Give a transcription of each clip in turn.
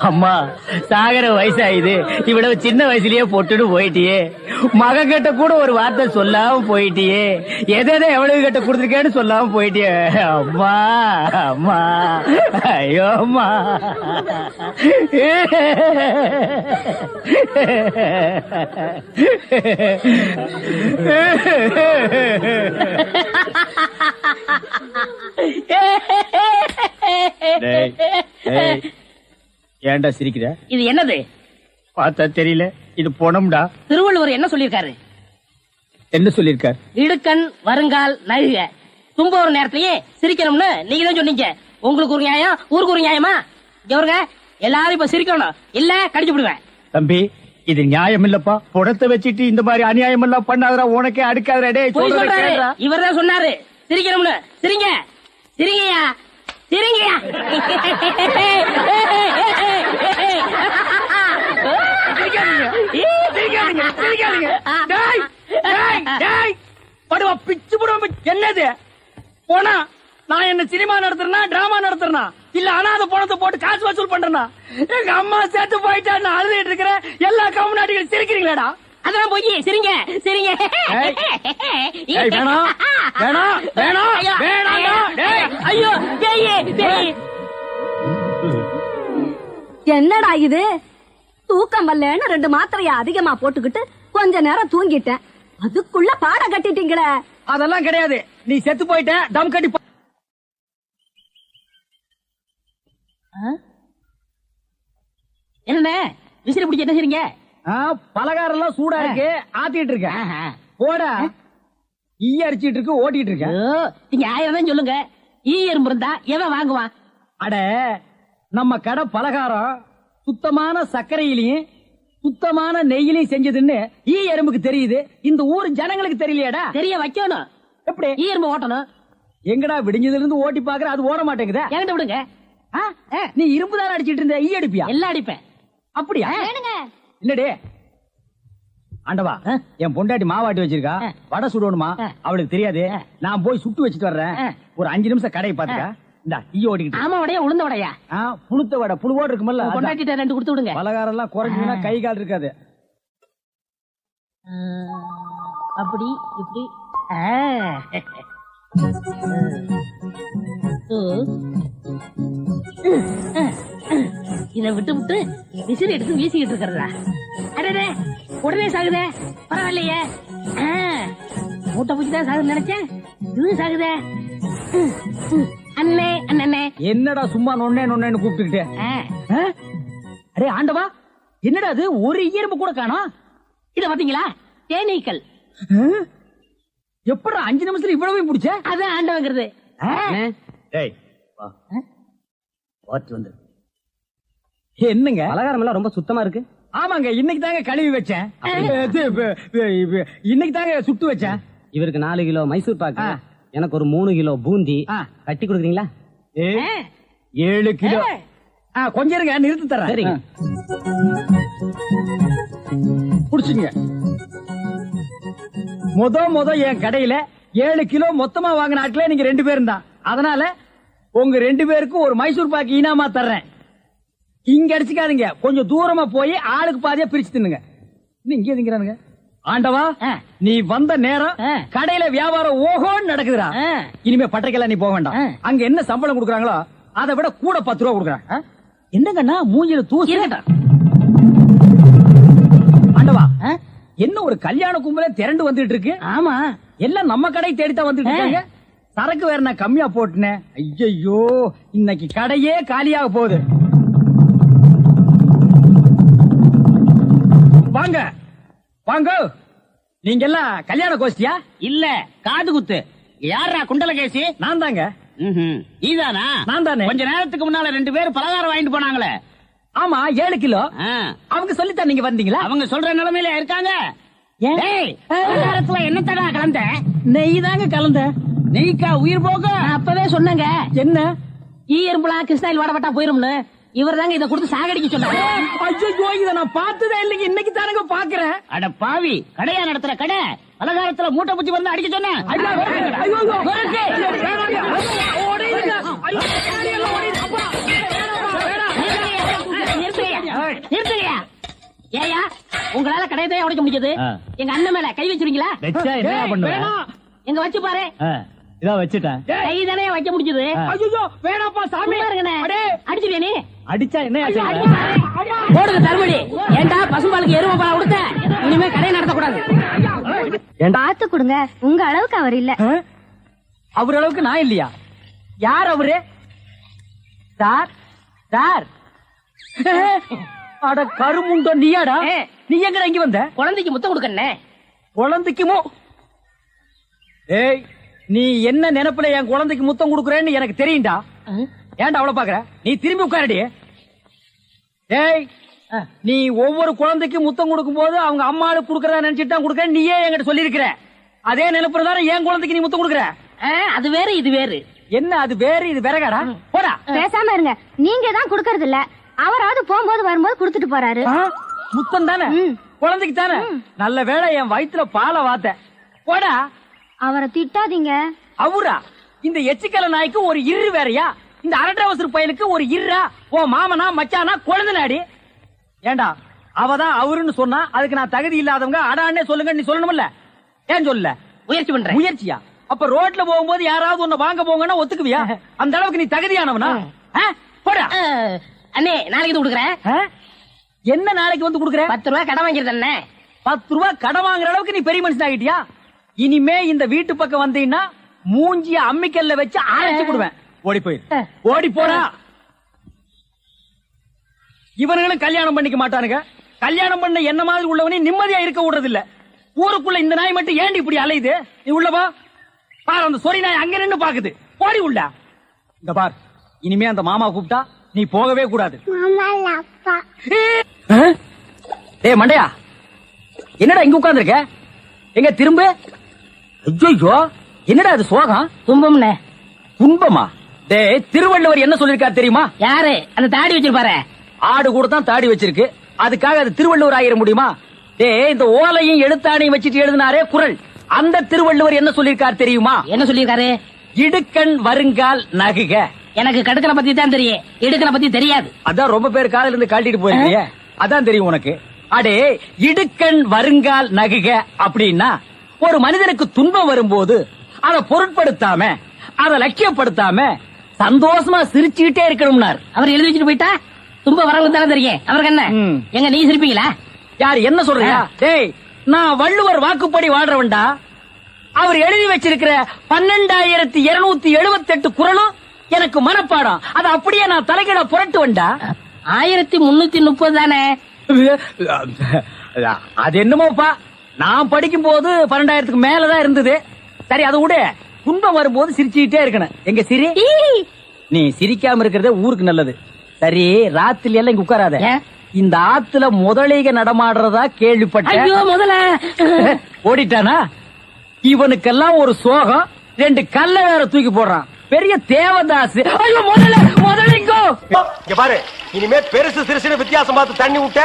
அம்மா சாகர வயசாயுது, இவ்வளவு சின்ன வயசுலயே பொட்டுன்னு போயிட்டியே. மகன் கிட்ட கூட ஒரு வார்த்தை சொல்லாம போயிட்டியே. எதை எவ்வளவு கிட்ட கொடுத்துருக்கேன்னு சொல்லாம போயிட்டியே. அம்மா அம்மா, ஐயோ அம்மா. ஏன்டா சிரிக்கிற? இது என்னது? பார்த்தா தெரியல, இது பொணம்டா. திருவள்ளுவர் என்ன சொல்லிருக்காரு? என்ன சொல்லிருக்காரு? இடுக்கண் வருங்கால் நகுக. தும்ப ஒரு நேரத்திலேயே சிரிக்கணும்னு நீங்க தான் சொன்னீங்க. உங்களுக்கு ஒரு நியாயம், ஊருக்கு ஒரு நியாயமா? இவருங்க எல்லாரும் இப்ப சிரிக்கணும், இல்ல கடிச்சு விடுவேன். தம்பி, இது நியாயம் இல்லப்பா. புடத்தை வச்சிட்டு இந்த மாதிரி அநியாயம் எல்லாம் பண்ணாதரா, உனக்கே அடுக்காதரா. இவர் தான் சொன்னாரு சிரிக்கணும்னு. சிரிங்க சிரிங்கயா சிரிங்கயா. பிச்சு போடுவோம். என்னது போனா? நான் என்ன சினிமா நடத்துறேனா, டிராமா நடத்துறேனா, இல்ல அனாதை பணத்தை போட்டு காசு வசூல் பண்றேனா? எங்க அம்மா சேர்த்து போயிட்டா நான் அழுதுட்டு இருக்கிறேன். எல்லா கம்யூனிட்டிகளும் சிரிக்கிறீங்களாடா? அதெல்லாம் போய் சிரிங்க சிரிங்க. வேணாம் வேணாம் வேணாம் வேணாம். ஐயோ என்னடா இது? தூக்கம் வரலன்னு 2 மாத்திரைய அதிகமா போட்டுக்கிட்டு கொஞ்ச நேரம் தூங்கிட்டேன். அதுக்குள்ள பாட கட்டிட்டீங்களே. அதெல்லாம் கிடையாது, நீ செத்து போயிட்ட. தம் கட்டி என்ன விசிறி பிடிச்சி என்ன செய்றீங்க? பலகாரம் எல்லாம் சூடா இருக்கு, ஆத்திட்டு இருக்கேன். போடா, ஈ அரிச்சிட்டு இருக்கு, ஓட்டிட்டு இருக்கேன். நீங்க 1000 தான் சொல்லுங்க. ஈ எறும்பு இருந்தா எவன் வாங்குவான்? அட, நம்ம கடை பலகாரம் சுத்தமான சர்க்கரையிலையும் சுத்தமான நெய்யிலையும் செஞ்சதுன்னு ஈ எறும்புக்கு தெரியுது. இந்த ஊர் ஜனங்களுக்கு தெரியலையாடா? தெரிய வைக்கணும். எப்படி? ஈ எறும்பு ஓட்டணும். எங்கடா விடிஞ்சதுல இருந்து ஓட்டி பாக்குற, அது ஓட மாட்டேங்குதா? என்கிட்ட விடுங்க. நீ இரும்பு தானே அடிச்சிட்டு இருந்த, ஈ அடிப்பியா? எல்லாம் அடிப்பேன். அப்படியா? இல்லடே ஆண்டவா, என் பொண்டாட்டி மாவாட்டி வச்சிருக்கா, வடை சுடணுமா, அவளுக்கு தெரியாது. நான் போய் சுட்டு வச்சுட்டு வர்றேன். ஒரு 5 நிமிஷம் கடையை பாத்துக்க. இந்த ஈ ஓடிக்கிட்டு. ஆமா, வடையா உளுந்த வடையா? புளுத்த வடை, புழுவோடு இருக்குமல்ல. பொண்டாட்டிட்ட 2 கொடுத்து விடுங்க. பலகாரம் எல்லாம் குறைஞ்சுன்னா கை கால் இருக்காது. அப்படி இப்படி. இத விட்டு விட்டு விசிறி எடுத்து வீசிக்கிட்டு இருக்கிறதா? அடடே, உடனே சாகுதே. பரவாயில்லையே, மூட்டை பூச்சிதான் சாகுது நினைச்சேன். இது சாகுதே. அண்ணே அண்ணே, என்னடா சும்மா நொண்ணே நொண்ணேன்னு கூப்பிட்டுக்கிட்டே? அடே ஆண்டவா, என்னடா அது? ஒரு ஈரம்பு கூட காணோம். இத பாத்தீங்களா? தேனீக்கள். எப்படா 5 நிமிஷத்துல இவ்வளவு பிடிச்ச? அதான் ஆண்டவங்கிறது. என்னங்க பலகாரம் எல்லாம் ரொம்ப சுத்தமா இருக்கு? ஆமாங்க, இன்னைக்கு தாங்க கழுவி வச்சேன். இன்னைக்கு தாங்க சுட்டு வச்சேன். இவருக்கு 4 கிலோ மைசூர் பாக்கு, எனக்கு ஒரு 3 கிலோ பூந்தி கட்டி கொடுக்குறீங்களா? 7 கிலோ. கொஞ்சம் இருங்க, நிறுத்தி தரேன். சரிங்க. புடிச்சுங்க. முத என் கடையில 7 கிலோ மொத்தமா வாங்கின ஆட்களே நீங்க 2 பேரும் தான். அதனால உங்க 2 பேருக்கும் ஒரு மைசூர் பாக்கு இனாமா தர்றேன். இங்க அடிச்சுக்காதீங்க, கொஞ்சம் தூரமா போய் ஆளுக்கு பாதியா பிரிச்சு தின்னுங்க. இங்கே திங்கிறானுங்க. ஆண்டவா, நீ வந்த நேரம் கடையில வியாபாரம் ஓஹோன்னு நடக்குதுடா. இனிமே பட்டறைக்கெல்லாம் நீ போக வேண்டாம். அங்க என்ன சம்பளம் கொடுக்குறாங்களோ அதை விட கூட 10 ரூபா கொடுக்குறாங்க. என்னங்கண்ணா மூஞ்சில தூசி? ஆண்டவா, என்ன ஒரு கல்யாண கும்பலே திரண்டு வந்துட்டு இருக்கு. ஆமா, எல்லாம் நம்ம கடை தேடித்தான் வந்துட்டு இருக்காங்க. சரக்கு வேற நான் கம்மியா போட்டுனேன். ஐயோ, இன்னைக்கு கடையே காலியாக போகுது. வாங்க வாங்க, நீங்க எல்லாம் கல்யாண கோஷ்டியா? இல்ல, காது குத்து. யாரா குண்டலகேசி? நான் தாங்க. நீதானா? நான் தானே. கொஞ்ச நேரத்துக்கு முன்னால 2 பேரும் பலகாரம் வாங்கிட்டு போனாங்களே. ஆமா, 7 கிலோ. அவங்க சொல்லித்தான் நீங்க வந்தீங்களா? அவங்க சொல்ற நிலைமையில இருக்காங்க. பலகாரத்துல என்ன தடா கலந்த? நெய் தாங்க கலந்த. நெய்க்கா உயிர் போக? அப்பவே சொன்னங்க. என்ன? ஈ எறும்புலாம் கிருஷ்ணாயில் வாடப்பட்டா போயிரும்னு. இவர் தாங்க இதை கொடுத்து சாகடிக்க சொன்னாரு. ஐயோ, இதை நான் பார்த்ததே இல்லைங்க, இன்னைக்கு தானங்க பாக்குறேன். அட பாவி, கடையா நடத்துற கடை பலகாரத்துல மூட்டை பூச்சி வந்து அடிக்க சொன்ன. நிறுத்துங்கய்யா. ஏய்யா, உங்களால கடையதான் உடைக்க முடிஞ்சது. எங்க அண்ணன் மேல கை வச்சிருக்கீங்களா? வச்சா என்ன பண்ணுவேன்? எங்க வச்சு பாரு. இதா வச்சுட்டேன். கை தானே வைக்க முடிஞ்சது. ஐயோ வேணாப்பா சாமி. அடிச்சுவியா நீ? அடிச்சா என்ன போடுங்க தர்மடி. ஏண்டா பசும்பாலுக்கு எருமை பால் கொடுத்த? இனிமே கடையை நடத்த கூடாது. பார்த்து கொடுங்க, உங்க அளவுக்கு அவர் இல்ல. அவர் அளவுக்கு நான் இல்லையா? யார் அவரு? Sir sir. அட கருமுண்டோ நீயாடா? நீ எங்கடா இங்க வந்த? குழந்தைக்கு முத்தம் கொடுக்கண்ணே. குழந்தைக்குமோ? ஏய், நீ என்ன நினைப்புல என் குழந்தைக்கு முத்தம் கொடுக்குறேன்னு எனக்கு தெரியும்டா. ஏன்டா அவ்வளவு பாக்குற? நீ திரும்பி உட்காரடி. ஏய், நீ ஒவ்வொரு குழந்தைக்கு முத்தம் கொடுக்கும் போது அவங்க அம்மாளுக்கு கொடுக்கறதா நினைச்சிட்டு தான் கொடுக்கறேன் நீயே என்கிட்ட சொல்லி இருக்கிற. அதே நினைப்புல தானே என் குழந்தைக்கு நீ முத்தம் கொடுக்குற. அது வேற இது வேறு. என்ன அது வேறு இது வேறகாடா? போடா. பேசாம இருங்க, நீங்க தான் கொடுக்கறது இல்ல. அவராவது போகும்போது வரும்போது கொடுத்துட்டு போறாரு. முத்தம் தானே குழந்தைக்கு தானே? நல்ல வேளை என் வயித்துல பாலை வாத்த. போடா. அவரை திட்டாதீங்க. அவரா? இந்த எச்சிக்கல நாய்க்கு ஒரு இரு வேறையா? இந்த அரட்டவசர் பயலுக்கு ஒரு இருரா? ஓ மாமனா மச்சானா குழந்தை நாடி. ஏண்டா அவதான் அவருன்னு சொன்னா அதுக்கு நான் தகுதி இல்லாதவங்க அடான்னே சொல்லுங்க நீ சொல்லணும்ல? ஏன் சொல்ல? முயற்சி பண்றேன். முயற்சியா? அப்ப ரோட்ல போகும்போது யாராவது உன்னை வாங்க போங்கன்னா ஒத்துக்குவியா? அந்த அளவுக்கு நீ தகுதியானவனா? போடா. அண்ணே, நாளைக்கு கொடுக்குறேன். என்ன நாளைக்கு வந்து கொடுக்குற? 10 ரூபாய் கடன் வாங்கிருந்த அண்ணே. 10 ரூபாய் கடன் வாங்குற அளவுக்கு நீ பெரிய மனுஷன் ஆகிட்டியா? இனிமே இந்த வீட்டு பக்கம் வந்தீங்கன்னா மூஞ்சிய அம்மிக்கல்ல வச்சு அரைச்சு விடுவேன். ஓடி போயிரு. ஓடி போடா. இவனுங்களும் கல்யாணம் பண்ணிக்க மாட்டானுங்க. கல்யாணம் பண்ண என்ன மாதிரி உள்ளவனே நிம்மதியா இருக்க விடுறது இல்ல. ஊருக்குள்ள இந்த நாய் மட்டும் ஏண்டி இப்படி அலையுது? நீ உள்ளவா பாரு. அந்த சொறி நாய் அங்க நின்னு பாக்குது. போடி உள்ள. இந்த பார், இனிமே அந்த மாமா கூப்பிட்டா நீ போகவே கூடாது. ஏய் மண்டையா, என்னடா இங்க உட்கார்ந்திருக்க? எங்க திரும்ப? ஐயோ, என்னடா அது சோகம்? துன்பம்னே. துன்பமா? டேய், திருவள்ளுவர் என்ன சொல்லிருக்காரு தெரியுமா? யாரு? அந்த தாடி வச்சிருப்பாரு. ஆடு கூட தான் தாடி வச்சிருக்கு, அதுக்காக அது திருவள்ளுவர் ஆயிர முடியுமா? டேய், இந்த ஓலையும் எழுத்தாணையும் வச்சிட்டு எழுதினாரே குறள், அந்த திருவள்ளுவர் என்ன சொல்லிருக்காரு தெரியுமா? என்ன சொல்லிருக்காரு? இடுக்கண் வருங்கால் நகுக. எனக்கு கடுக்கனை பத்தி தான் தெரியும், இடுக்கனை பத்தி தெரியாது. அதான் ரொம்ப பேர் காலையில இருந்து காட்டிட்டு போயிருக்கீங்க, அதான் தெரியும் உனக்கு. அடே, இடுக்கண் வருங்கால் நகுக அப்படின்னா ஒரு மனிதனுக்கு துன்பம் வரும்போது அதை பொருட்படுத்தாம அதை லட்சியப்படுத்தாம சந்தோஷமா சிரிச்சுக்கிட்டே இருக்கணும்னார். அவர் எழுதி வச்சுட்டு போயிட்டா துன்பம் வரவங்க தானே தெரியும். அவருக்கு என்ன? எங்க நீ சிரிப்பீங்களா? யார் என்ன சொல்றியா? டேய், நான் வள்ளுவர் வாக்குப்படி வாழ்றவன்டா. அவர் எழுதி வச்சிருக்கிற 12,278 குறளும் எனக்கு மனப்பாடம். அது அப்படியே நான் தலைகீழ புரட்டுவன்டா. 1330 தானே? அது என்னமோப்பா, நான் படிக்கும் போது 12,000க்கு மேலதான் இருந்தது. சரி, அது விட துன்பம் வரும்போது சிரிச்சுக்கிட்டே இருக்கணும். எங்க சிரி? நீ சிரிக்காம இருக்கிறதே ஊருக்கு நல்லது. சரி, ராத்திரி எல்லாம் இங்க உட்காராத. இந்த ஆத்துல முதலைக நடமாடுறதா கேள்விப்பட்டேன். முதல்ல ஓடிட்டானா? இவனுக்கெல்லாம் ஒரு சோகம், 2 கல்ல வேற தூக்கி போடுறான். பெரிய தேவதாஸ். ஐயோ, முதலிங்கோ இங்க பாரு, இனிமே பெருசு சிறுசுன்னு வித்தியாசம் பார்த்து தண்ணி விட்ட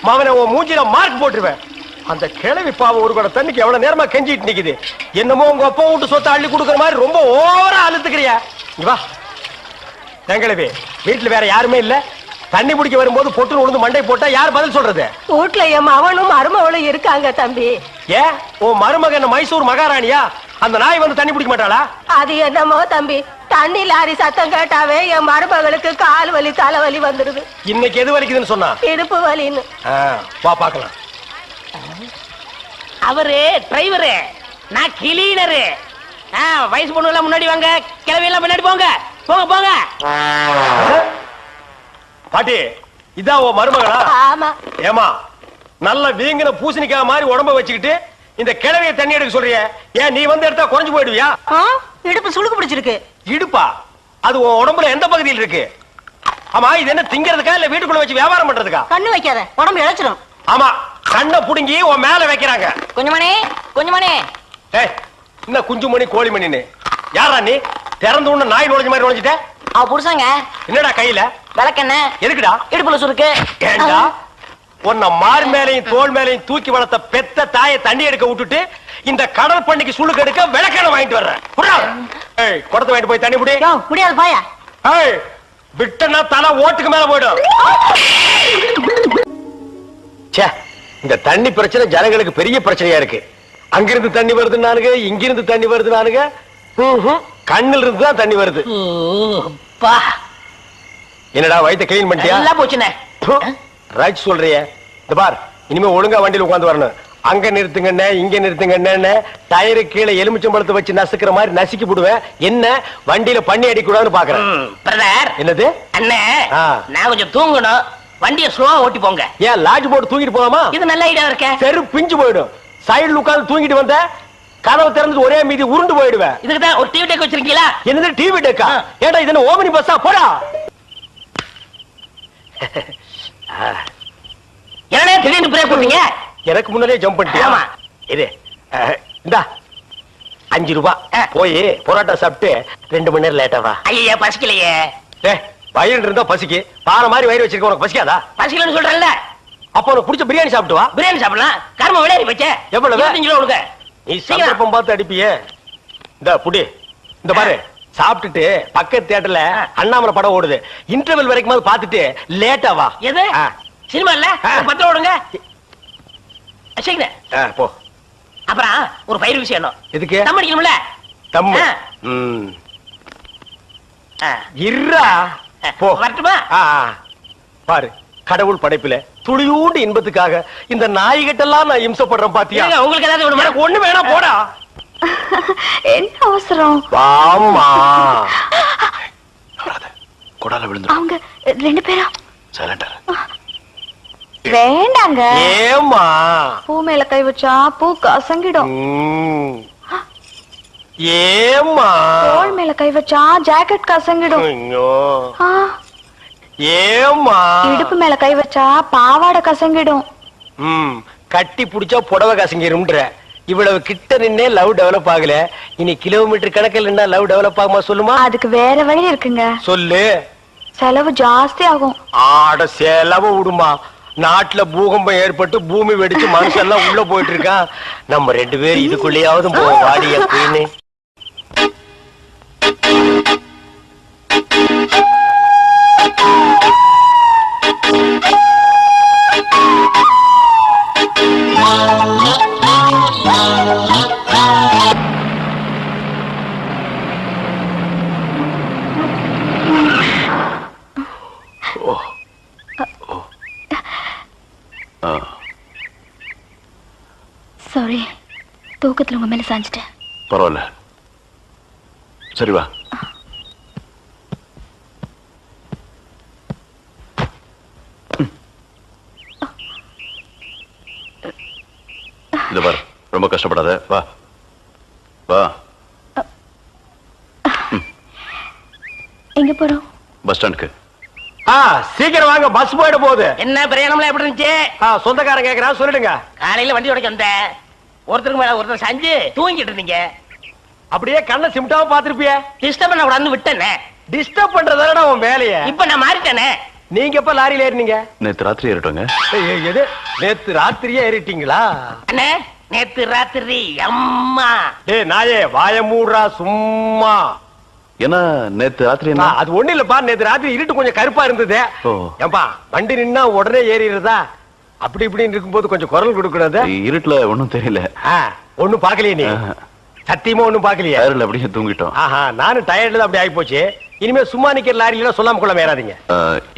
மகனை உன் மூஞ்சில மார்க் போட்டுருவேன். அந்த கிழவி பாவம் ஒரு கூட தண்ணிக்கு எவ்வளவு நேரமா கெஞ்சிட்டு நிக்குது. என்னமோ உங்க அப்பா வீட்டு சொத்தை அள்ளி கொடுக்கற மாதிரி ரொம்ப ஓவரா அழுத்துக்கிறியா? வா கிழவி, வீட்டுல வேற யாருமே இல்ல. தண்ணி பிடிக்க வரும்போது பொட்டுன்னு உழுந்து மண்டை போட்டா யார் பதில் சொல்றது? வீட்டுல என் மகனும் மருமகளும் இருக்காங்க தம்பி. ஏன் உன் மருமக என்ன மைசூர் மகாராணியா? அந்த நாய் வந்து தண்ணி பிடிக்க மாட்டாளா? அது என்னமோ தம்பி, தண்ணி லாரி சத்தம் கேட்டாவே என் மருமகளுக்கு கால் வலி தலைவலி வந்துருது. இன்னைக்கு எது வலிக்குதுன்னு சொன்னா? இடுப்பு வலின்னு. வா பாக்கலாம். அவரு டிரைவரு, நான் கிளீனரு. வயசு பொண்ணு எல்லாம் முன்னாடி வாங்க, கிளவி எல்லாம் பின்னாடி போங்க. போங்க போங்க. பாட்டி, இதான் உன் மருமகளா? ஆமா. ஏமா, நல்ல வீங்கின பூசணிக்காய் மாதிரி உடம்ப வச்சுக்கிட்டு இந்த கிழவிய தண்ணி எடுக்க சொல்றிய? ஏன் நீ வந்து எடுத்தா குறைஞ்சு போயிடுவியா? இடுப்பு சுளுக்கு பிடிச்சிருக்கு. இடுப்பா? அது உன் உடம்புல எந்த பகுதியில் இருக்கு? ஆமா, இது என்ன திங்கிறதுக்கா இல்ல வீட்டுக்குள்ள வச்சு வியாபாரம் பண்றதுக்கா? கண்ணு வைக்காத, உடம்பு இழைச்சிடும். ஆமா, கண்ணை புடுங்கி உன் மேல வைக்கிறாங்க. கொஞ்சமணி கொஞ்சமணி. ஏய், என்ன குஞ்சுமணி கோழிமணின்னு? யாரா நீ? திறந்து ஒண்ணு நாய் நுழைஞ்ச மாதிரி நுழைஞ்சிட்ட? அவ புருஷங்க. என்னடா கையில? விளக்கெண்ண. எதுக்குடா? இடுப்புல சுருக்கு. ஏண்டா உன்ன மார் மேலையும் தோல் மேலையும் தூக்கி வளர்த்த பெத்த தாயை தண்ணி எடுக்க விட்டுட்டு இந்த கடல் பண்ணிக்கு சுளுக்கு எடுக்க விளக்கெண்ண வாங்கிட்டு வர்றேன். குடத்தை வாங்கிட்டு போய் தண்ணி முடி. முடியாது பாயா. ஏய், விட்டனா தலை ஓட்டுக்கு மேல போயிடும். ச்சே, இந்த தண்ணி பிரச்சனை ஜனங்களுக்கு பெரிய பிரச்சனையா இருக்கு. அங்கிருந்து தண்ணி வருதுன்னானுங்க, இங்கிருந்து தண்ணி வருதுன்னானுங்க. கண்ணில் இருந்து தான் தண்ணி வருது. என்னடா வயித்தை கிளீன் பண்ணிட்டியா? எல்லாம் போச்சுனே. ரைட் சொல்றிய. இந்த பார், இனிமே ஒழுங்கா வண்டியில உட்கார்ந்து வரணும். அங்க நிறுத்துங்கண்ணே, இங்க நிறுத்துங்கண்ணே, டயரு கீழே எலுமிச்சம்பழத்தை வச்சு நசுக்கிற மாதிரி நசுக்கி போடுவேன். என்ன வண்டியில பண்ணி அடிக்கூடாதுன்னு பாக்குறேன். பிரதர், என்னது அண்ணே, ஆ. நான் கொஞ்சம் தூங்கணும். வண்டியை ஸ்லோவா ஓட்டி போங்க. ஏன் லாட்ஜ் போட்டு தூங்கிட்டு போலாமா? இது நல்ல ஐடியா இருக்க. தெரு பிஞ்சு போயிடும். சைடுல உட்கார்ந்து தூங்கிட்டு வந்த கதவை திறந்து ஒரே மீதி உருண்டு போயிடுவேன். இதுக்கு தான் ஒரு டிவி டெக் வச்சிருக்கீங்களா? என்னது டிவி டெக்கா? ஏடா இது என்ன ஓமினி பஸ்ஸா? போடா. என்னடா திடீர்னு பிரேக் போட்டீங்க? எனக்கு முன்னாடியே ஜம்ப் பண்ணிட்டியா? ஆமா. இது இந்தா 5 ரூபாய். போய் பொரோட்டா சாப்பிட்டு 2 மணி நேரம் லேட்டா வா. ஐயா பசிக்கலையே. வயிறு இருந்தா பசிக்கு. பாறை மாதிரி வயிறு வச்சிருக்க, உனக்கு பசிக்காதா? பசிக்கலன்னு சொல்றேன்ல. அப்ப உனக்கு பிடிச்ச பிரியாணி சாப்பிட்டு வா. பிரியாணி சாப்பிடலாம். கர்ம விளையாடி வச்சே. எவ்வளவு? 25 கிலோ கொடுங்க. நீ சந்தர்ப்பம் பார்த்து அடிப்பியே. இந்த புடி, இந்த பாரு, சாப்பிட்டுட்டு பக்கத்து தியேட்டர்ல அண்ணாமலை படம் ஓடுது. இன்டர்வல் வரைக்கும் பாத்துட்டு லேட்டா வா. எது சினிமா இல்ல? 10 ரூபா கொடுங்க. போ. அப்புறம் ஒரு பயிர் விஷயம். எதுக்கு? தம் அடிக்கணும்ல. தம்மு. இருடா. போ. வரட்டுமா? பாரு, கடவுள் படைப்புல துளியூண்டு இன்பத்துக்காக இந்த நாய்கிட்டெல்லாம் நான் இம்சப்படுறேன் பாத்தியா? உங்களுக்கு ஏதாவது வேணுமா? எனக்கு ஒண்ணு வேணா, போடா. என்ன அவசரம்? வாமா. கொடால விழுந்து. அவங்க 2 பேரும் சைலண்டா. வேண்டாங்க. ஏமா? பூ மேல கை வச்சா பூ கசங்கிடும். ஏமா? தோள் மேல கை வச்சா ஜாக்கெட் கசங்கிடும். ஏமா? இடுப்பு மேல கை வச்சா பாவாடை கசங்கிடும். கட்டி புடிச்சா புடவை கசங்கிரும்ன்ற. இவ்வளவு கிட்ட நின்னே லவ் டெவலப் ஆகல. இனி கிலோமீட்டர் கணக்கில் நின்னா லவ் டெவலப் ஆகுமா சொல்லுமா? அதுக்கு வேற வழி இருக்குங்க. சொல்லு. செலவு ஜாஸ்தி ஆகும். ஆட செலவு விடுமா. நாட்டுல பூகம்பம் ஏற்பட்டு பூமி வெடிச்சு மனுஷெல்லாம் உள்ள போயிட்டு இருக்கான். நம்ம 2 பேரும் இதுக்குள்ளேயாவது வாடிய குயின்னு. சாரி, தூக்கத்துல உங்க மேல சாஞ்சிட்டேன். பரவாயில்ல, சரி வா. இது பாரு, ரொம்ப கஷ்டப்படாத, வா வா. எங்க போறோம்? பஸ் ஸ்டாண்டுக்கு. சீக்கிரம் வாங்க, பஸ் போயிட போகுது. என்ன பிரயாணம்லாம் எப்படி இருந்துச்சு? சொந்தக்காரன் கேக்குறான், சொல்லிடுங்க. காலையில வண்டி உடைக்க வந்தேன். ஒருத்தருக்கு மேல ஒருத்தர் சாஞ்சு தூங்கிட்டு இருந்தீங்க. அப்படியே கண்ணை சிமிட்டாம பாத்துருப்பிய. டிஸ்டர்ப் பண்ண கூடாதுன்னு விட்டேனே. டிஸ்டர்ப் பண்றதானடா உன் வேலைய. இப்ப நான் மாறிட்டேனே. நீங்க எப்ப லாரியில ஏறினீங்க? நேத்து ராத்திரி ஏறிட்டோங்க. எது? நேத்து ராத்திரியே ஏறிட்டீங்களா? அண்ணே, நேத்து ராத்திரி. அம்மா டேய் நாயே, வாய மூடுறா சும்மா. ஏன்னா நேத்து ராத்திரி என்ன? அது ஒண்ணு இல்லப்பா, நேத்து ராத்திரி இருட்டு கொஞ்சம் கருப்பா இருந்தது. ஏன்பா வண்டி நின்னா உடனே ஏறிடுறதா? அப்படி இப்படின்னு இருக்கும்போது கொஞ்சம் குரல் கொடுக்கறது. இருட்டுல ஒண்ணும் தெரியல. ஒண்ணும் பாக்கலையே நீ? சத்தியமா ஒண்ணும் பாக்கலையே? டயர்ல அப்படியே தூங்கிட்டோம். நானும் டயர்ட்ல அப்படி ஆகி போச்சு. இனிமே சும்மா நிக்கிற லாரியில சொல்லாம கொள்ள மேறாதீங்க.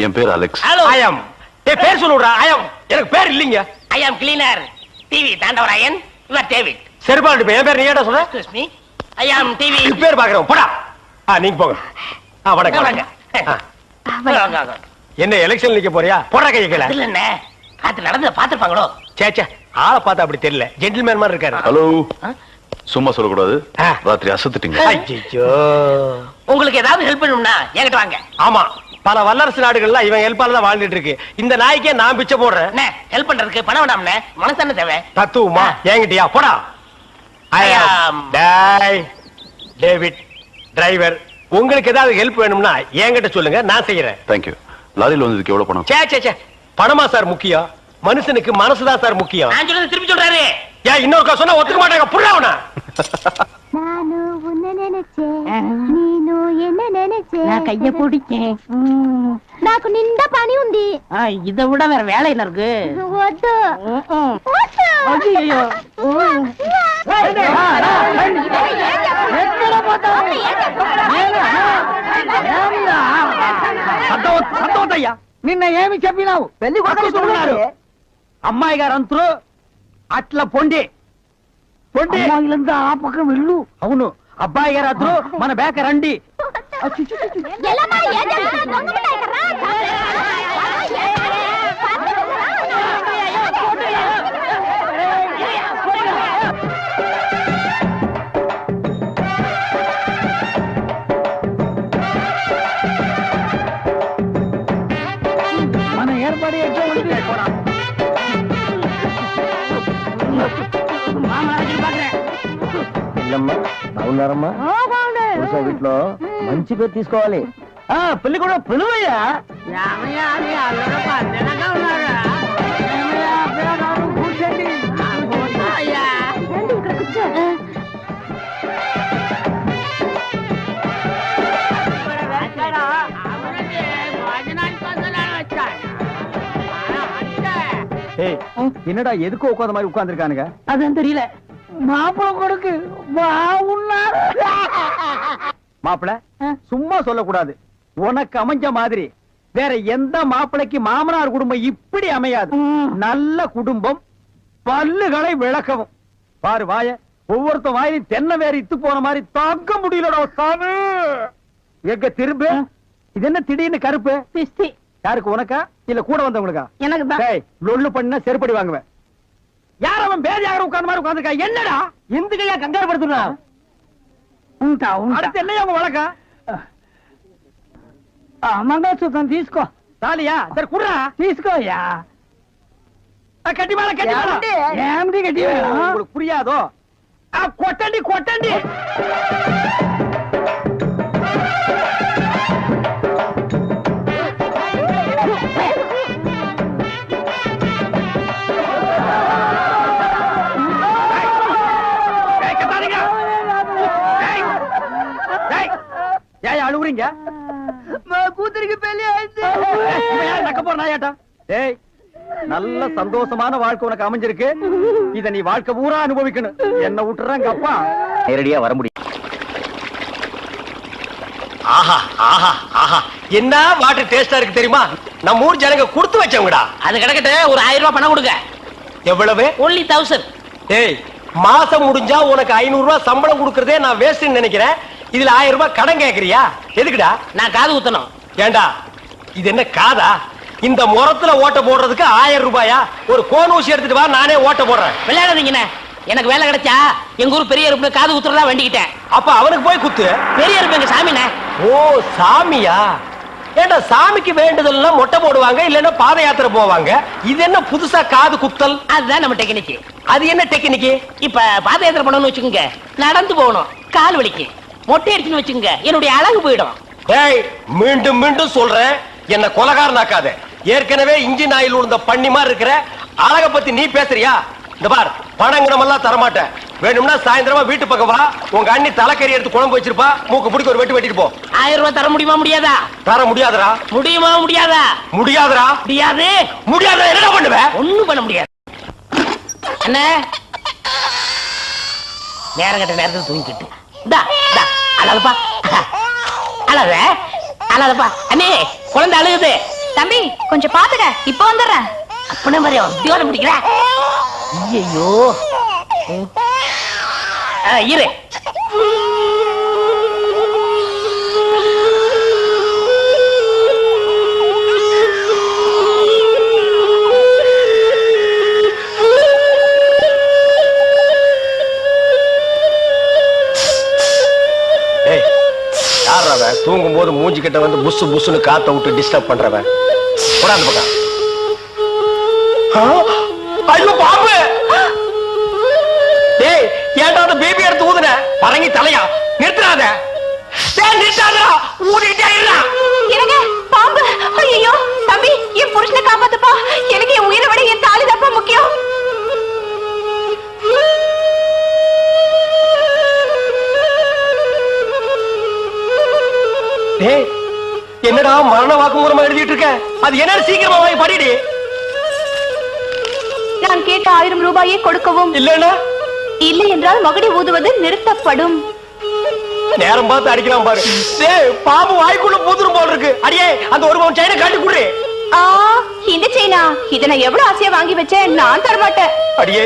என் பேர் அலெக்ஸ். ஐயம். பேர் சொல்லுடா. ஐயம். எனக்கு பேர் இல்லீங்க. I am cleaner TV Thandavarayan. Your David. செருப்பாடு என் பேர் நீ ஏடா சொல்ற? Excuse me, I am TV. பேர் பாக்குறோம், போடா. நீங்க போங்க. வணக்கம். என்ன எலெக்ஷன் நிக்க போறியா? போடா கையை கீழ. இல்ல என்ன காத்து நடந்து பாத்துப்பாங்களோ? சேச்சே, ஆளை பார்த்தா அப்படி தெரியல. ஜென்டில்மேன் மாதிரி இருக்காரு. ஹலோ, சும்மா சொல்லக்கூடாது. ராத்திரி அசத்துட்டீங்க. ஐயோ, உங்களுக்கு ஏதாவது ஹெல்ப் பண்ணணும்னா என்கிட்ட வாங்க. ஆமா, பல வல்லரசு நாடுகள்ல இவன் ஹெல்ப்பால தான் வாழ்ந்துட்டு இருக்கு. இந்த நாய்க்கே நான் பிச்சை போடுறேன். ஹெல்ப் பண்றதுக்கு பணம் வேண்டாம்னே, மனசு தேவை. தத்துவமா? என்கிட்டயா? போடா. டேவிட் டிரைவர், உங்களுக்கு ஏதாவது ஹெல்ப் வேணும்னா என்கிட்ட சொல்லுங்க, நான் செய்யறேன். தேங்க்யூ. லாரியில் வந்ததுக்கு எவ்வளவு பணம்? சே பணமா சார் முக்கியம்? மனுஷனுக்கு மனசுதான் சார் முக்கியம். நான் சொல்றது திருப்பி சொல்றாரு. ஏன் இன்னொருக்கா சொன்னா ஒத்துக்க மாட்டாங்க. புரியவனா? நானு உன்னை నేను ఎన్న నెనచే నా కయ్య பிடிச்சேன். నాకు నిండా పని ఉంది. இதை விட வேற வேலை என்ன இருக்கு? వద్దు. ஐயோ సంతోషయ్యా నిన్న ఏమి చెప్పినావు? పెళ్లి కొడుకున్నారు అమ్మాయి గారు అంతరు అట్లా పొండి పొండి ఆ పక్కన వెళ్ళు. అవును అబ్బాయి గారు అతను మన బేక రండి. ఎల్లమ్మా ఏం చేస్తున్నా? దొంగబడాయి కర్రా. మన ఏర్పడి ఎట్లా ఉంది కూడా బాగున్నారమ్మా? వీటిలో మంచి పేరు తీసుకోవాలి. పెళ్లి కూడా పిలువయ్యా. కూర్చోండి. ఇక్కడ కూర్చో. என்னடா எதுக்கு உட்காந்த மாதிரி உட்கார்ந்துருக்கானுங்க? அதான் தெரியல. மாப்பிள கொடுக்கு பாவுன்னாரு. மாப்பிள சும்மா சொல்லக்கூடாது. உனக்கு அமைஞ்ச மாதிரி வேற எந்த மாப்பிளைக்கு மாமனார் குடும்பம் இப்படி அமையாது. நல்ல குடும்பம், பல்லுகளை விளக்கவும். பாரு வாய, ஒவ்வொருத்த வாயிலும் தென்னை வேற இத்து போன மாதிரி தாக்க முடியலடா சாமி. எங்க திரும்ப இது என்ன திடீர்னு கருப்பு? பிஸ்தி யாருக்கு, உனக்கா இல்ல கூட வந்தவங்களுக்கா? எனக்கு தான். லொல்லு பண்ண செருப்படி வாங்குவேன். யார் அவன் பேர் யாரும் உட்கார்ந்த மாதிரி உட்கார்ந்துருக்கா? என்னடா இந்த கையா கங்காரு படுத்துனா? அடுத்து என்னையா உங்க வழக்கா? మంగళసూత్రం తీసుకో. தாலியா சரி குடுறா. తీసుకోయా. கட்டி மேல கட்டி மேல. ఏమిటి గట్టి உங்களுக்கு புரியாதோ? கொட்டண்டி கொட்டண்டி. அழுகுறீங்க? కూతురికి పెళ్లి అయితే நக்க போற நாயாட்டா. ஏய், நல்ல சந்தோஷமான வாழ்க்கை உனக்கு அமைஞ்சிருக்கு. இத நீ வாழ்க்கை பூரா அனுபவிக்கணும். என்ன விட்டுறாங்க அப்பா. நேரடியா வர முடியும். ஆஹா ஆஹா ஆஹா, என்ன வாட்டர் டேஸ்டா இருக்கு தெரியுமா? நம்ம ஊர் ஜனங்க கொடுத்து வச்சவங்கடா. அது கிடக்கட்டு. ஒரு 1000 ரூபாய் பணம் கொடுங்க. எவ்வளவு? only 1000. ஏய், மாசம் முடிஞ்சா உனக்கு 500 ரூபாய் சம்பளம் கொடுக்கறதே நான் வேஸ்ட்னு நினைக்கிறேன். இதுல 1000 ரூபாய் கடன் கேக்குறியா? எதுக்குடா? நான் காது குத்தணும். ஏண்டா இது என்ன காதா? இந்த முறத்துல ஓட்ட போடுறதுக்கு 1000 ரூபாயா? ஒரு கோன் ஊசி எடுத்துட்டு வா, நானே ஓட்ட போடுறேன். விளையாடாதீங்கண்ணே. எனக்கு வேலை கிடைச்சா எங்க ஊர் பெரிய இருப்பு காது குத்துறதா வேண்டிக்கிட்டேன். அப்ப அவனுக்கு போய் குத்து. பெரிய இருப்பு எங்க சாமிண்ணே. ஓ சாமியா? ஏண்டா சாமிக்கு வேண்டுதல்லாம் மொட்டை போடுவாங்க, இல்லன்னா பாத யாத்திரை போவாங்க. இது என்ன புதுசா காது குத்தல்? அதுதான் நம்ம டெக்னிக்கு. அது என்ன டெக்னிக்கு? இப்ப பாத யாத்திரை பண்ணணும்னு வச்சுக்கோங்க, நடந்து போகணும், கால் வலிக்கு. மொட்டை அடிச்சுன்னு வச்சுக்கோங்க, என்னுடைய அழகு போயிடும். ஏய், மீண்டும் மீண்டும் சொல்றேன், என்ன கொலகாரனாக்காத. ஏற்கனவே இன்ஜின் ஆயில் உள்ள பண்ணி மாதிரி இருக்கிற அழக பத்தி நீ பேசுறியா? இந்த பார், பணங்கனமெல்லாம் தரமாட்டேன். வேணும்னா சாயந்தரமா வீட்டு பக்கம் வா. உங்க அண்ணி தலைக்கறி எடுத்து குழம்பு வச்சிருப்பா. மூக்கு பிடிக்க ஒரு வெட்டு வெட்டிட்டு போ. 1000 ரூபாய் தர முடியுமா முடியாதா? தர முடியாதுடா. முடியுமா முடியாதா? முடியாதுடா. முடியாது. முடியாத என்ன பண்ணுவ? ஒண்ணும் பண்ண முடியாது. அண்ணே, நேரம் கட்ட நேரத்தில் தூங்கிட்டு அழகப்பா, அழக அழகப்பா. அண்ணே, குழந்தை அழுகுது. தம்பி கொஞ்சம் பாத்துக்க, இப்ப வந்துடுறேன். அப்பன மாதிரி உத்தியோகம் பிடிக்கிற. ஐயோ இரு. தூங்கும் போது மூஞ்சி கிட்ட வந்து புசு புசுன்னு காத்த விட்டு டிஸ்டர்ப் பண்றவன். அந்த பக்கம். ஐயோ பாம்பு! டேய், ஏன்டா அந்த பேபி எடுத்து ஊதுன? பரங்கி தலையா? நிறுத்தாத. டேய் நிறுத்தாதடா. ஊதிட்டே இருடா. என்னங்க பாம்பு? ஐயோ தம்பி, என் புருஷனை காப்பாத்துப்பா. எனக்கு என் உயிரை விட என் தாலி தப்பா முக்கியம். மௌன வாக்குமூலமா எழுதிட்டு இருக்க. அது என்ன சீக்கிரமா வாங்கி படிடி. நான் கேட்ட 1000 ரூபாயை கொடுக்கவும். இல்லன்னா இல்லை என்றால் மகுடி ஊதுவது நிறுத்தப்படும். நேரம் பார்த்து அடிக்கலாம் பாரு. டேய் பாம்பு வாய்க்குள்ள பூதுரும் போல இருக்கு. அடியே அந்த ஒரு பவுன் செயினை காட்டி குடுறே. இந்த செயினா? இத நான் எவ்வளவு ஆசையா வாங்கி வச்சேன். நான் தர மாட்டேன். அடியே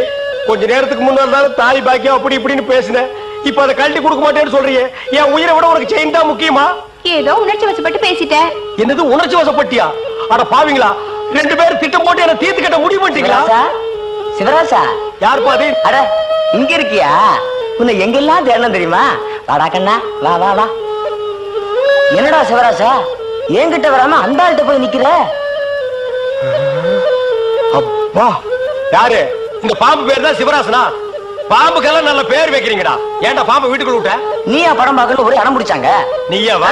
கொஞ்ச நேரத்துக்கு முன்னாடி தாய் பாக்கியம் அப்படி இப்படின்னு பேசினேன். இப்ப அதை கழட்டி கொடுக்க மாட்டேன்னு சொல்றியே. என் உயிரை விட உனக்கு செயின் தான் முக்கியமா? ஏதோ உணர்ச்சி வசப்பட்டு பேசிட்டேன். என்னது உணர்ச்சி வசப்பட்டியா? அட பாவீங்களா, 2 பேரும் திட்டம் போட்டு என்ன தீர்த்து கட்ட முடிவு பண்ணிட்டீங்களா? சிவராசா யார் பாதி? அட இங்க இருக்கியா? உன்னை எங்கெல்லாம் தேடணும் தெரியுமா? வாடா கண்ணா, வா வா வா. என்னடா சிவராசா என்கிட்ட வராம அந்த ஆள்கிட்ட போய் நிக்கிற? அப்பா யாரு? இந்த பாம்பு பேர் தான் சிவராசனா? பாம்புக்கெல்லாம் நல்ல பேர் வைக்கிறீங்கடா. ஏன்டா பாம்பு வீட்டுக்குள்ள விட்ட? நீயா படம் பார்க்கணும் ஒரே அடம் முடிச்சாங்க. நீயா வா.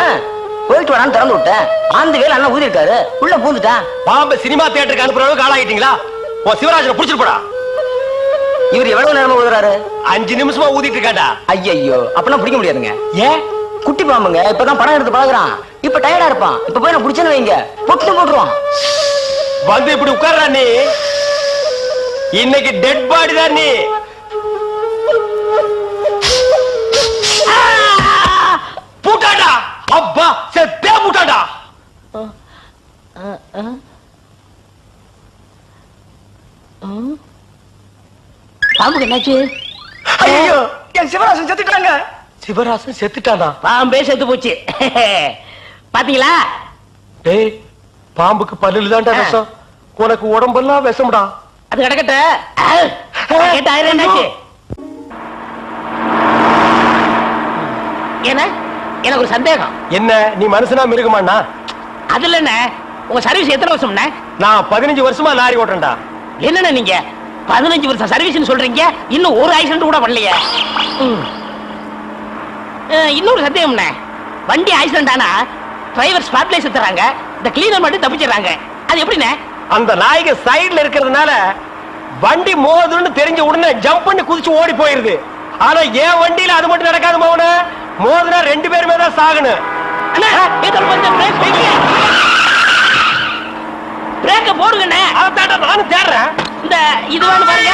போயிட்டு வரான்னு திறந்து விட்டேன். அந்த வேலை அண்ணா ஊதி இருக்காரு, உள்ள பூந்துட்டான். பாம்பு சினிமா தியேட்டருக்கு அனுப்புற அளவுக்கு ஆளாயிட்டீங்களா? ஓ சிவராஜனை புடிச்சிட்டு போடா. இவர் எவ்வளவு நேரமா ஊதுறாரு? 5 நிமிஷமா ஊதிட்டு இருக்காண்டா. ஐயோ அப்பெல்லாம் பிடிக்க முடியாதுங்க. ஏன்? குட்டி பாம்புங்க, இப்பதான் படம் எடுத்து பழகுறான். இப்ப டயர்டா இருப்பான். இப்ப போய் நான் பிடிச்சேன்னு வைங்க, பொட்டு போட்டுருவான். வந்து இப்படி உட்கார்றா நீ. இன்னைக்கு டெட் பாடி தான் நீ. பூட்டாடா. அப்பா செத்தே பூட்டாடா. பாம்புக்கு என்னாச்சு? ஐயோ என் சிவராசன் செத்துட்டாங்க. சிவராசன் செத்துட்டானா? பாம்பே செத்து போச்சு. பாத்தீங்களா? டேய் பாம்புக்கு பல்லுல தான்டா விஷம். உனக்கு உடம்பெல்லாம் விஷம்டா. அது கிடக்கட்ட கேட்ட 1000 என்னாச்சு? என்ன எனக்கு ஒரு சந்தேகம். என்ன நீ மனுஷனா மிருகமாண்ணா? அதுல என்ன உங்க சர்வீஸ் எத்தனை வருஷம்னா? நான் 15 வருஷமா லாரி ஓட்டுறேன்டா. என்னன்னா நீங்க 15 வருஷம் சர்வீஸ்னு சொல்றீங்க, இன்னும் ஒரு ஆக்சிடென்ட் கூட பண்ணலையே. இன்னொரு சந்தேகம்ண்ணே, வண்டி ஆக்சிடென்ட் ஆனா டிரைவர் ஸ்பாட்ல செத்துறாங்க, இந்த கிளீனர் மட்டும் தப்பிச்சிடறாங்க. அது எப்படிண்ணே? அந்த நாய்க்கு சைடுல இருக்கிறதுனால வண்டி மோதுன்னு தெரிஞ்ச உடனே ஜம்ப் பண்ணி குதிச்சு ஓடி போயிருது. ஆனா என் வண்டியில அது மட்டும் நடக்காது மௌன. மோதுனா 2 பேருமே தான் சாகணும். பிரேக்க போடுங்கண்ணே. அதான்டா நானும் தேடுறேன். இந்த இது வேணும் பாருங்க.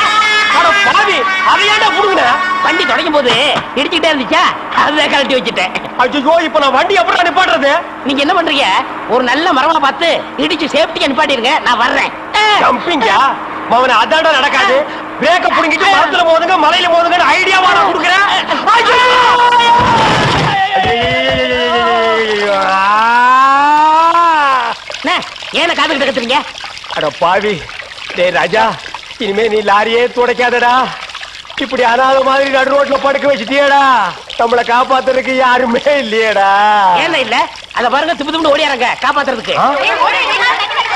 அட பாவி, அதையாண்டா புடுங்கன. வண்டி தொடங்கும் போது இடிச்சுக்கிட்டே இருந்துச்சா, அதை கழட்டி வச்சுட்டேன். ஐயோ இப்ப நான் வண்டி எப்படி நிப்பாட்டுறது? நீங்க என்ன பண்றீங்க, ஒரு நல்ல மரமா பார்த்து இடிச்சு சேஃப்டியா நிப்பாட்டிருங்க, நான் வர்றேன். ஜம்பிங்கா மவன? அதான்டா நடக்காது. பிரேக்க புடுங்கிட்டு மரத்துல மோதுங்க மலையில மோதுங்க ஐடியாவா நான் கொடுக்குறேன். ஏன காதுகிட்ட கத்துறீங்க? அட பாவி, டேய் ராஜா, இனிமே நீ லாரியே துடைக்காதடா. இப்படி அனாத மாதிரி நடு ரோட்ல படுக்க வச்சுட்டியேடா. நம்மளை காப்பாத்துறதுக்கு யாருமே இல்லையேடா. ஏன் இல்ல? அத பாருங்க, திப்பு திப்பு ஓடியாரங்க காப்பாத்துறதுக்கு.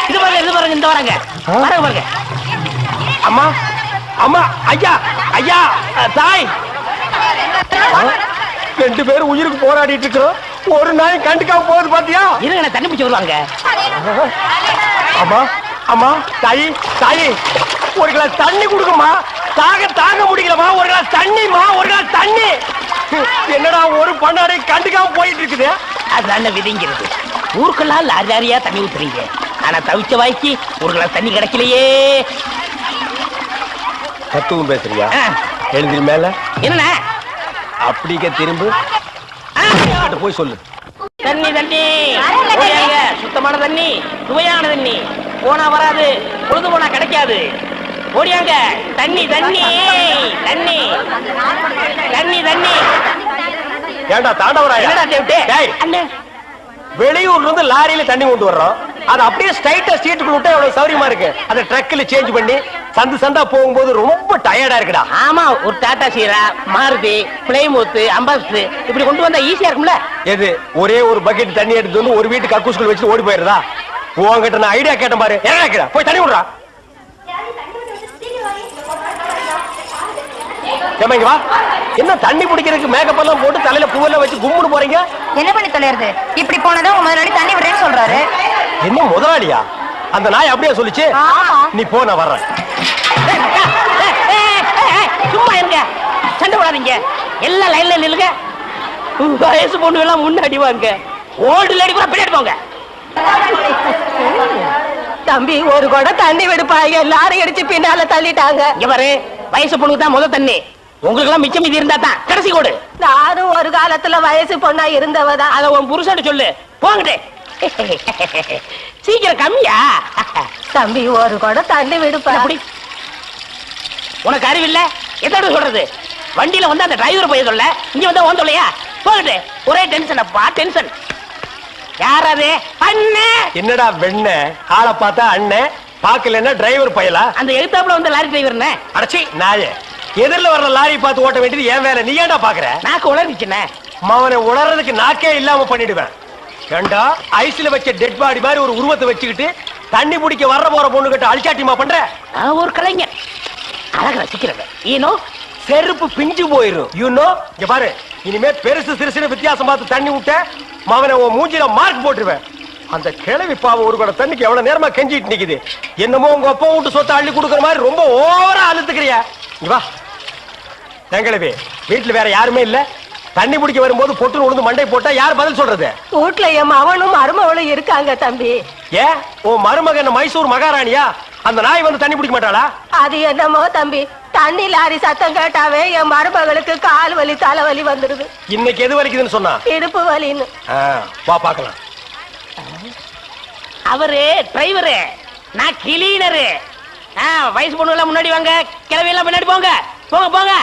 இது பாருங்க, இது பாருங்க, இந்த வராங்க பாருங்க பாருங்க. அம்மா அம்மா, ஐயா ஐயா, தாய். 2 பேரும் உயிருக்கு போராடிட்டு இருக்கிறோம். ஒரு நாய் கண்டுக்காம போகுது பாத்தியா? இருங்க, தண்ணி பிடிச்சு வருவாங்க. அம்மா அம்மா, தாயி தாயி, ஒரு கிளாஸ் தண்ணி கொடுக்குமா. தாங்க முடியலமா. ஒரு கிளாஸ் தண்ணிமா, ஒரு கிளாஸ் தண்ணி. என்னடா ஒரு பண்ணாடை கண்டுக்காம போயிட்டு இருக்குது. அதுதான விதிங்கிறது. ஊருக்கெல்லாம் லாரி லாரியா தண்ணி ஊத்துறீங்க, ஆனா தவிச்ச வாய்க்கு ஒரு கிளாஸ் தண்ணி கிடைக்கலையே. தத்துவம் பேசுறியா? எழுந்திரி மேல. என்ன அப்படிக்க திரும்ப போய் சொல்லு. தண்ணி தண்ணி ஓடியாங்க. சுத்தமான தண்ணி, சுவையான தண்ணி. போனா வராது, பொழுது போனா கிடைக்காது. ஓடியாங்க. தண்ணி தண்ணி தண்ணி தண்ணி தண்ணி. ஏண்டா தாண்டவராயா? வெளியூர்ல இருந்து லாரியில தண்ணி கொண்டு வர்றோம். அது அப்படியே ஸ்ட்ரைட்டா சீட்டுக்குள்ள விட்டா எவ்வளவு சௌரியமா இருக்கு. அதை ட்ரக்ல சேஞ்ச் பண்ணி சந்தா போகும்போது ரொம்ப டயர்டா இருக்குடா. ஆமா, ஒரு டாடா சீரா, மாருதி, பிளைமூத், அம்பாஸ்டர் இப்படி கொண்டு வந்தா ஈஸியா இருக்கும்ல. எது ஒரே ஒரு பக்கெட் தண்ணி எடுத்து வந்து ஒரு வீட்டு கக்கூஸ்குள்ள வச்சு ஓடி போயிருதா? உங்ககிட்ட நான் ஐடியா கேட்டேன் பாரு. என்ன போய் தண்ணி விடுறா. வா. என்ன தண்ணி பிடிக்கிறதுக்கு மேக்கப் எல்லாம் போட்டு தலையில பூவெல்லாம் வச்சு கும்முன்னு போறீங்க? என்ன பண்ணி தொலைறது? இப்படி போனதும் முதலாளி தண்ணி விடுறேன்னு சொல்றாரு. என்ன முதலாளியா? அந்த நாய் அப்படியே சொல்லிச்சு. நீ போ, நான் வர்றேன். சும்மா இருங்க, சண்டை போடாதீங்க. எல்லாம் லைன்ல நில்லுங்க. வயசு பொண்ணு எல்லாம் முன்னாடி வாங்க. ஓல்டு லேடி கூட பின்னாடி போங்க. தம்பி ஒரு குடம் தண்ணி விடுப்பா எல்லாரும் அடிச்சு பின்னால தள்ளிட்டாங்க. இங்க பாரு, வயசு பொண்ணுக்கு தான் முத தண்ணி, உங்களுக்கு எல்லாம் மிச்சம் மீதி இருந்தா தான் கடைசி கோடு. நானும் ஒரு காலத்துல வயசு பொண்ணா இருந்தவதான். அத உன் புருஷன் சொல்லு போங்கடே. சீக்கிரம் கம்மியா? தம்பி ஒரு குடம் தண்ணி விடுப்பா. அப்படி உனக்கு அறிவில்ல? எத்தனை சொல்றது? வண்டியில வந்து அந்த டிரைவர் போய் சொல்ல, இங்க வந்து ஓன் சொல்லையா? போகட்டு ஒரே டென்ஷன் அப்பா டென்ஷன். யாராவது அண்ணே? என்னடா வெண்ண ஆளை பார்த்தா அண்ணன் பாக்கலன்னா டிரைவர் பயலா? அந்த எழுத்தாப்புல வந்து லாரி டிரைவர்னே. அடச்சி நாயே, எதிரில வர்ற லாரி பார்த்து ஓட்ட வேண்டியது ஏன் வேலை? நீ ஏன்டா பாக்குற? நாக்கு உளறிச்சுனே. அவனை உளறதுக்கு நாக்கே இல்லாம பண்ணிடுவேன். ஏண்டா ஐஸ்ல வச்ச டெட் பாடி மாதிரி ஒரு உருவத்தை வச்சுக்கிட்டு தண்ணி பிடிக்க வர்ற போற பொண்ணு கிட்ட அல்சாட்டிமா பண்ற? ஒரு கலைஞர் அழக ரசிக்கிறவன். ஈனோ செருப்பு பிஞ்சு போயிரும். யூனோ இங்க பாரு, இனிமே பெருசு சிறுசுன்னு வித்தியாசம் பார்த்து தண்ணி விட்ட மகனை உன் மூஞ்சில மார்க் போட்டுருவேன். அந்த கிழவி பாவம் ஒரு கூட தண்ணிக்கு எவ்வளவு நேரமா கெஞ்சிட்டு நிக்குது. என்னமோ உங்க அப்பா வீட்டு சொத்தை அள்ளி கொடுக்குற மாதிரி ரொம்ப ஓவரா அழுத்துக்கிறியா? வா கிழவி, வீட்டுல வேற யாருமே இல்ல, தண்ணி பிடிக்க வரும்போது பொட்டுன்னு உழுந்து மண்டை போட்டா யார் பதில் சொல்றது? வீட்டுல என் மகனும் மருமகளும் இருக்காங்க தம்பி. ஏன் உன் மருமகன் மைசூர் மகாராணியா? அந்த நாய் வந்து தண்ணி பிடிக்க மாட்டாளா? அது என்னமோ தம்பி, தண்ணி லாரி சத்தம் கேட்டாவே என் மருமகளுக்கு கால் வலி தலைவலி வந்துருது. இன்னைக்கு எது வலிக்குதுன்னு சொன்னா? இடுப்பு வலின்னு. வா பாக்கலாம். அவரு டிரைவரு, நான் கிளீனரு. வயசு பொண்ணு எல்லாம் முன்னாடி வாங்க, கிளவி எல்லாம் பின்னாடி போங்க. போங்க போங்க.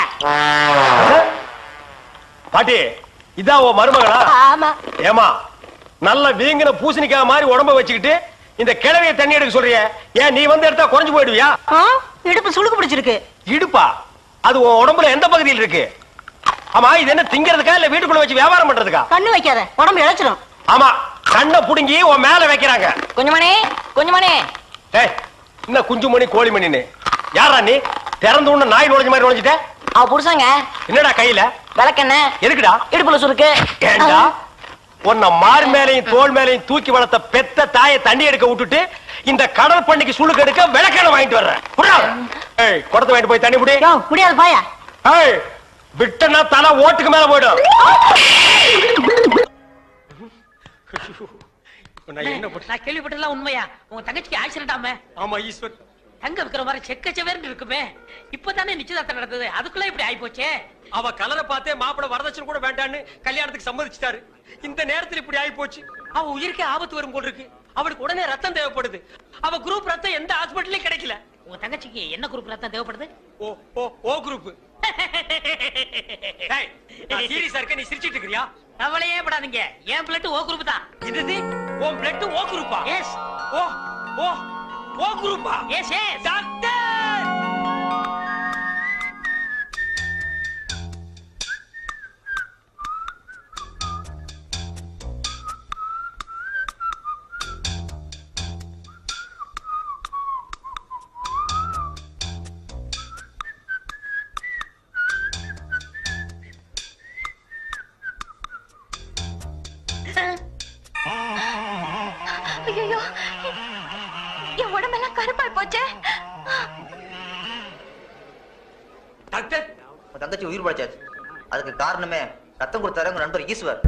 பாட்டி, இதான் உன் மருமகளா? ஆமா. ஏமா நல்ல வீங்கின பூசணிக்காய் மாதிரி உடம்ப வச்சுக்கிட்டு இந்த கிழவிய தண்ணி எடுக்க சொல்றிய? ஏன் நீ வந்து எடுத்தா குறைஞ்சு போயிடுவியா? இடுப்பு சுளுக்கு பிடிச்சிருக்கு. இடுப்பா? அது உன் உடம்புல எந்த பகுதியில் இருக்கு? ஆமா, இது என்ன திங்கிறதுக்கா இல்ல வீட்டுக்குள்ள வச்சு வியாபாரம் பண்றதுக்கா? கண்ணு வைக்காத, உடம்பு இழைச்சிடும். ஆமா, கண்ணை புடுங்கி உன் மேல வைக்கிறாங்க. கொஞ்சமணி கொஞ்சமணி. ஏய், என்ன குஞ்சுமணி கோழிமணின்னு? யாரா நீ? திறந்து ஒண்ணு நாய் நுழைஞ்ச மாதிரி நுழைஞ்சிட்ட? அவ புருஷங்க. என்னடா கையில? விளக்கெண்ண. எதுக்குடா? இடுப்புல சுருக்கு. ஏண்டா உன்னை மார் மேலையும் தோல் மேலையும் தூக்கி வளர்த்த பெத்த தாயை தண்ணி எடுக்க விட்டுட்டு இந்த கடல் பண்ணிக்கு சுளுக்கு எடுக்க விளக்கெண்ண வாங்கிட்டு வர்றேன். குடத்தை வாங்கிட்டு போய் தண்ணி பிடி. முடியாது பாயா. விட்டனா தலை ஓட்டுக்கு மேல போயிடும். நான் கேள்விப்பட்டதெல்லாம் உண்மையா? உங்க தங்கச்சிக்கு ஆக்சிடென்ட் ஆமே? ஆமா ஈஸ்வர். தங்க விக்கிற மாதிரி செக்கச்சவேர்னு இருக்குமே. இப்பதானே நிச்சயதார்த்தம் நடந்தது, அதுக்குள்ள இப்படி ஆயி போச்சே. அவ கலரை பார்த்தே மாப்பிள வரதட்சணை கூட வேண்டான்னு கல்யாணத்துக்கு சம்மதிச்சிட்டாரு. இந்த நேரத்தில் இப்படி ஆயி போச்சு. அவ உயிருக்கே ஆபத்து வரும் போல் இருக்கு. அவளுக்கு உடனே ரத்தம் தேவைப்படுது. அவ குரூப் ரத்தம் எந்த ஹாஸ்பிட்டலையும் கிடைக்கல. உங்க தங்கச்சிக்கு என்ன குரூப் ரத்தம் தேவைப்படுது? ஓ குரூப். சீரியஸா இருக்க, நீ சிரிச்சிட்டு இருக்கறியா? கவலையே படாதீங்க, என் பிளட் ஓ குரூப் தான். இது உன் பிளட் ஓ குரூப்பா? எஸ். ஓ குரூப்பா? S S. டாக்டர், ஐயோ, என் உடம்பெல்லாம் கருப்பாய் போச்சே. டாக்டர், தங்கச்சி உயிர் படைச்சாச்சு. அதுக்கு காரணமே ரத்தம் கொடுத்தாரு உங்க நண்பர் ஈஸ்வர்.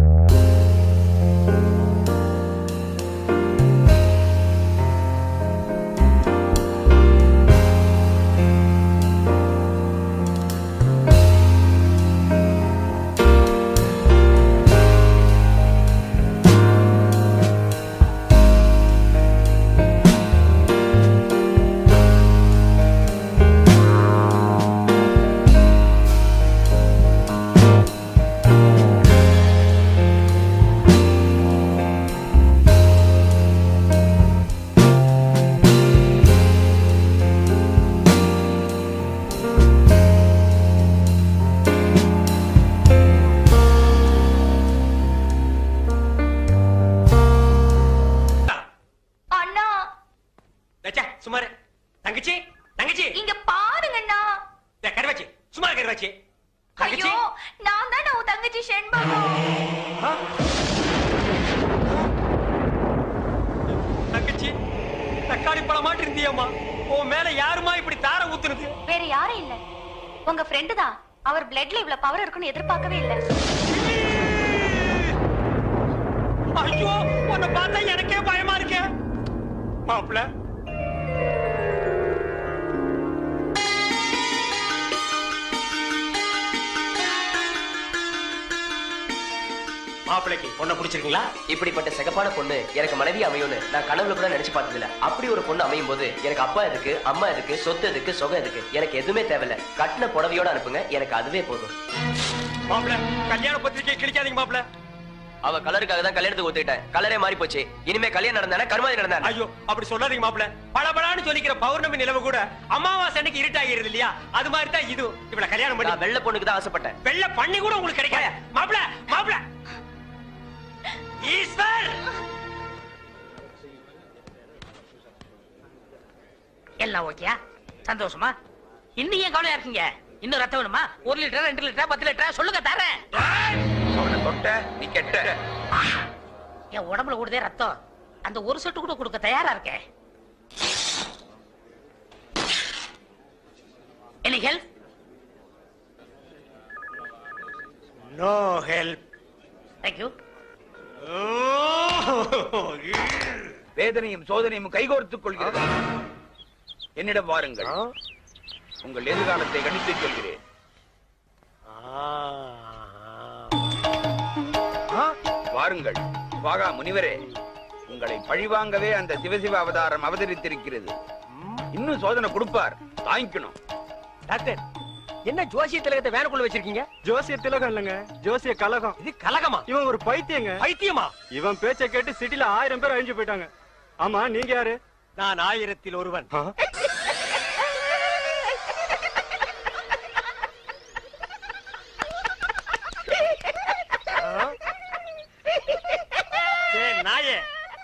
சுமார். தங்கச்சி தங்கச்சி இங்க பாருங்கண்ணா. கருவாச்சி சுமார். கருவாச்சி ஐயோ, நான் தான் உன் தங்கச்சி செண்பகம். தங்கச்சி தக்காளி பழமாட்டு இருந்தியம்மா. உன் மேல யாருமா இப்படி தார ஊத்துறது? வேற யாரும் இல்ல, உங்க ஃப்ரெண்டு தான். அவர் பிளட்ல இவ்வளவு பவர் இருக்குன்னு எதிர்பார்க்கவே இல்ல. ஐயோ, உன்னை பார்த்தா எனக்கே பயமா இருக்கு மாப்பிள்ள. மாப்பிளைக்கு பொண்ணை பிடிச்சிருக்கீங்களா? இப்படிப்பட்ட சிகப்பான பொண்ணு எனக்கு மனைவி அமையும்னு நான் கனவுல கூட நினைச்சு பார்த்ததில்ல. அப்படி ஒரு பொண்ணு அமையும் போது எனக்கு அப்பா எதுக்கு, அம்மா எதுக்கு, சொத்து எதுக்கு, சொகம் எதுக்கு, எனக்கு எதுவுமே தேவையில்ல. கட்டின புடவையோட அனுப்புங்க, எனக்கு அதுவே போதும். மாப்பிள்ள கல்யாண பத்திரிக்கை கிழிக்காதீங்க மாப்பிள்ள. அவ கலருக்காக தான் கல்யாணத்துக்கு ஒத்துக்கிட்டேன். கலரே மாறி போச்சு. இனிமே கல்யாணம் நடந்தானே கருமாதி நடந்தானே. ஐயோ அப்படி சொல்லாதீங்க மாப்பிள்ள. பளபளான்னு சொல்லிக்கிற பௌர்ணமி நிலவு கூட அமாவாசை அன்னைக்கு இருட்டாகிறது இல்லையா? அது மாதிரி தான் இது. இவள கல்யாணம் பண்ணி வெள்ளை பொண்ணுக்கு தான் ஆசைப்பட்டேன். வெள்ளை பண்ணி கூட உங்களுக்கு கிடைக்காத மாப்பிள்ள. மாப்பிள்ள ஈஸ்வர் எல்லாம் ஓகேயா? சந்தோஷமா? இன்னும் ஏன் கவலையா இருக்கீங்க? இன்னும் ரத்தம் வேணுமா? 1 லிட்டர், 2 லிட்டர், 10 லிட்டர் சொல்லுங்க தரேன். அவனை தொட்ட நீ கெட்ட. என் உடம்புல கூடதே ரத்தம். அந்த ஒரு சொட்டு கூட கொடுக்க தயாரா இருக்கேன். Any help? No help. Thank you. வேதனையும் சோதனையும் கைகோர்த்துக் கொள்கிறது. என்னிடம் வாருங்கள், உங்கள் எதிர்காலத்தை கணித்துச் சொல்கிறேன். வாருங்கள் வாகா முனிவரே, உங்களை பழிவாங்கவே அந்த சிவசிவ அவதாரம் அவதரித்திருக்கிறது. இன்னும் சோதனை கொடுப்பார், தாங்கிக்கணும். டாக்டர் என்ன ஜோசிய திலகத்தை வேனுக்குள்ள வச்சிருக்கீங்க? ஜோசிய திலகம் இல்லங்க, ஜோசிய கலகம். இது கலகமா? இவன் ஒரு பைத்தியங்க. பைத்தியமா? இவன் பேச்சை கேட்டு சிட்டில 1000 பேர் அழிஞ்சு போயிட்டாங்க. ஆமா நீங்க யாரு? நான் 1000ல் ஒருவன். நாயே,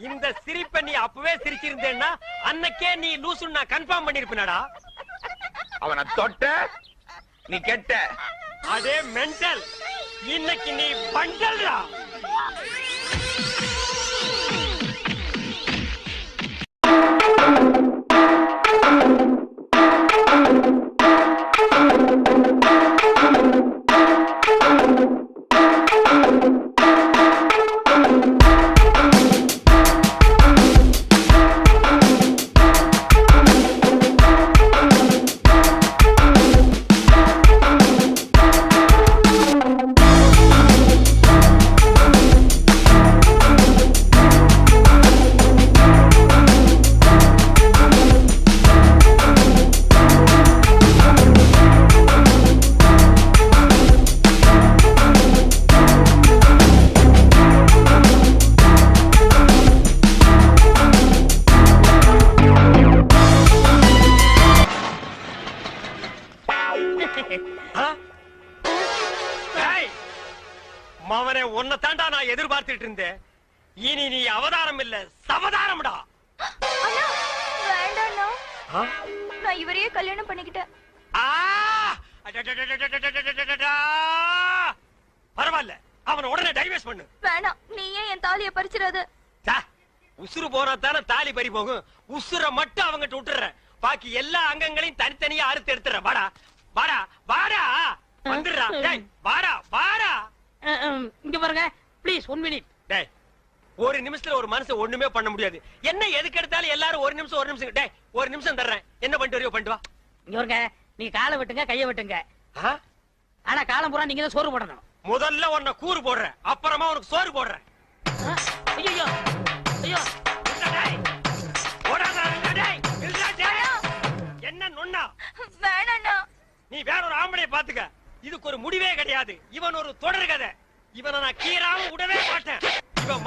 இந்த சிரிப்பை நீ அப்பவே சிரிச்சிருந்தேன்னா அன்னைக்கே நீ லூசுன்னு நான் கன்ஃபார்ம் பண்ணிருப்பேனடா. அவனை தொட்ட நீ கெட்ட. அதே மென்டல். இன்னைக்கு நீ பண்டல்டா. மவனே, உன்னை தாண்டா நான் எதிர்பார்த்துட்டு இருந்தேன். இனி நீ அவதாரம் இல்ல, சவதாரம்டா. நான் இவரையே கல்யாணம் பண்ணிக்கிட்டேன். பரவாயில்ல, அவனை உடனே டைவர்ஸ் பண்ணு. வேணாம், நீ ஏன் என் தாலியை பறிச்சிடாத. உசுறு போறதான தாலி பறி போகும். உசுர மட்டும் அவங்கிட்ட விட்டுற, பாக்கி எல்லா அங்கங்களையும் தனித்தனியா அறுத்து எடுத்துற. வாடா வாடா வாடா, வந்துடுறா. வாடா வாடா. இங்க பாருங்க ப்ளீஸ், 1 மினிட். டேய், ஒரு நிமிஷத்துல ஒரு மனுஷன் ஒண்ணுமே பண்ண முடியாது. என்ன எதுக்கு எடுத்தாலும் எல்லாரும் ஒரு நிமிஷம். டேய், ஒரு நிமிஷம் தர்றேன், என்ன பண்ணிட்டு வரையோ பண்ணிட்டு வா. இங்க பாருங்க, நீங்க காலை வெட்டுங்க, கைய வெட்டுங்க. ஆனா காலம் பூரா நீங்க தான் சோறு போடணும். முதல்ல உன்னை கூறு போடுறேன், அப்புறமா உனக்கு சோறு போடுறேன். ஐயோ ஐயோ, என்ன நொண்ணா? வேணாண்ணா. நீ வேற ஒரு ஆம்பளைய பாத்துக்க. இதுக்கு ஒரு முடிவே கிடையாது. இவன் ஒரு தொடர் கதை. இவனை நான் கீராம விடவே மாட்டேன். இவன்